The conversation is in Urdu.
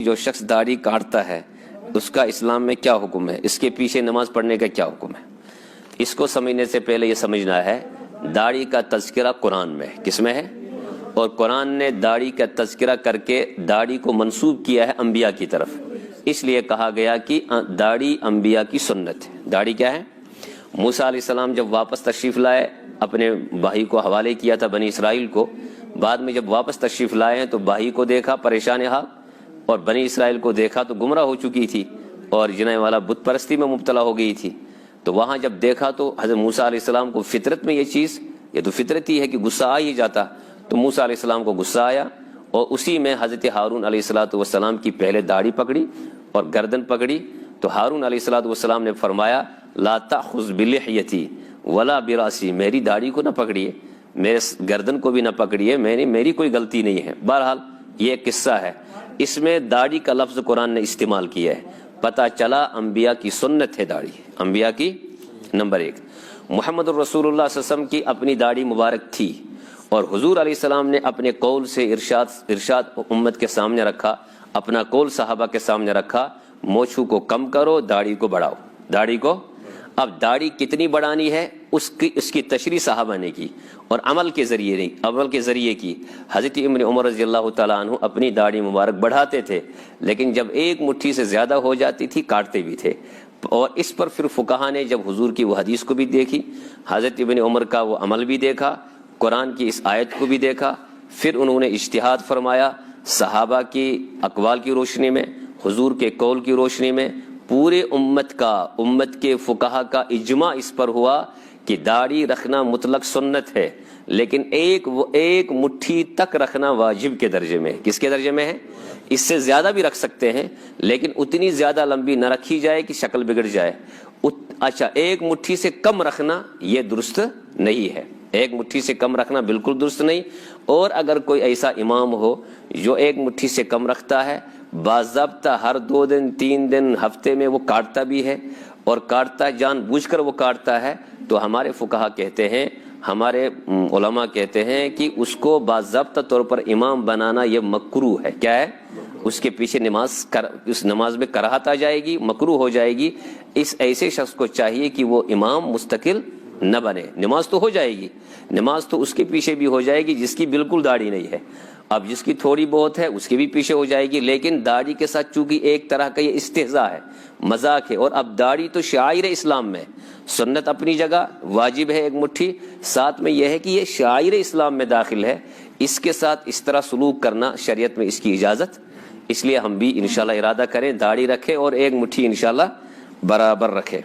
جو شخص داڑھی کاٹتا ہے اس کا اسلام میں کیا حکم ہے، اس کے پیچھے نماز پڑھنے کا کیا حکم ہے؟ اس کو سمجھنے سے پہلے یہ سمجھنا ہے داڑھی کا تذکرہ قرآن میں کس میں ہے، اور قرآن نے داڑھی کا تذکرہ کر کے داڑھی کو منسوب کیا ہے انبیاء کی طرف، اس لیے کہا گیا کہ داڑھی انبیاء کی سنت ہے۔ داڑھی کیا ہے؟ موسیٰ علیہ السلام جب واپس تشریف لائے، اپنے بھائی کو حوالے کیا تھا بنی اسرائیل کو، بعد میں جب واپس تشریف لائے ہیں تو بھائی کو دیکھا پریشان حال، اور بنی اسرائیل کو دیکھا تو گمراہ ہو چکی تھی اور جنہیں والا بت پرستی میں مبتلا ہو گئی تھی۔ تو وہاں جب دیکھا تو حضرت موسیٰ علیہ السلام کو فطرت میں یہ چیز، یہ تو فطرت ہی ہے کہ غصہ آ ہی جاتا، تو موسیٰ علیہ السلام کو غصہ آیا اور اسی میں حضرت ہارون علیہ السلام کی پہلے داڑھی پکڑی اور گردن پکڑی، تو ہارون علیہ السلام نے فرمایا لا تأخذ بلحیتی ولا براسی، میری داڑھی کو نہ پکڑیے، میرے گردن کو بھی نہ پکڑیے، میری کوئی غلطی نہیں ہے۔ بہرحال یہ ایک قصہ ہے، اس میں داڑھی کا لفظ قرآن نے استعمال کیا ہے، پتہ چلا انبیاء کی سنت ہے داڑھی، انبیاء کی۔ نمبر ایک، محمد الرسول اللہ صلی اللہ علیہ وسلم کی اپنی داڑھی مبارک تھی، اور حضور علیہ السلام نے اپنے قول سے ارشاد امت کے سامنے رکھا، اپنا قول صحابہ کے سامنے رکھا، مونچھوں کو کم کرو، داڑھی کو بڑھاؤ، داڑھی کو۔ اب داڑھی کتنی بڑھانی ہے اس کی تشریح صحابہ نے کی، اور عمل کے ذریعے نہیں، عمل کے ذریعے کی۔ حضرت ابن عمر رضی اللہ تعالیٰ عنہ اپنی داڑھی مبارک بڑھاتے تھے، لیکن جب ایک مٹھی سے زیادہ ہو جاتی تھی کاٹتے بھی تھے، اور اس پر پھر فقہا نے جب حضور کی وہ حدیث کو بھی دیکھی، حضرت ابن عمر کا وہ عمل بھی دیکھا، قرآن کی اس آیت کو بھی دیکھا، پھر انہوں نے اجتہاد فرمایا صحابہ کی اقوال کی روشنی میں، حضور کے قول کی روشنی میں، پورے امت کے فقہا کا اجماع اس پر ہوا کہ داڑھی رکھنا مطلق سنت ہے، لیکن ایک مٹھی تک رکھنا واجب کے درجے میں۔ کس کے درجے میں ہے؟ اس سے زیادہ بھی رکھ سکتے ہیں، لیکن اتنی زیادہ لمبی نہ رکھی جائے کہ شکل بگڑ جائے۔ اچھا، ایک مٹھی سے کم رکھنا یہ درست نہیں ہے، ایک مٹھی سے کم رکھنا بالکل درست نہیں۔ اور اگر کوئی ایسا امام ہو جو ایک مٹھی سے کم رکھتا ہے، باضابطہ ہر 2 دن 3 دن ہفتے میں وہ کاٹتا بھی ہے، اور کاٹتا جان بوجھ کر وہ کاٹتا ہے، تو ہمارے فقہا کہتے ہیں، ہمارے علماء کہتے ہیں کہ اس کو باضابطہ طور پر امام بنانا یہ مکروہ ہے۔ کیا ہے؟ اس کے پیچھے اس نماز میں کراہت آ جائے گی، مکروہ ہو جائے گی۔ اس ایسے شخص کو چاہیے کہ وہ امام مستقل نہ بنے، نماز تو ہو جائے گی، نماز تو اس کے پیچھے بھی ہو جائے گی جس کی بالکل داڑھی نہیں ہے، اب جس کی تھوڑی بہت ہے اس کے بھی پیچھے ہو جائے گی، لیکن داڑھی کے ساتھ چونکہ ایک طرح کا یہ استہزاء ہے، مذاق ہے، اور اب داڑھی تو شعائر اسلام میں، سنت اپنی جگہ، واجب ہے ایک مٹھی، ساتھ میں یہ ہے کہ یہ شعائر اسلام میں داخل ہے، اس کے ساتھ اس طرح سلوک کرنا شریعت میں اس کی اجازت، اس لیے ہم بھی انشاءاللہ ارادہ کریں داڑھی رکھیں اور ایک مٹھی انشاءاللہ برابر رکھیں۔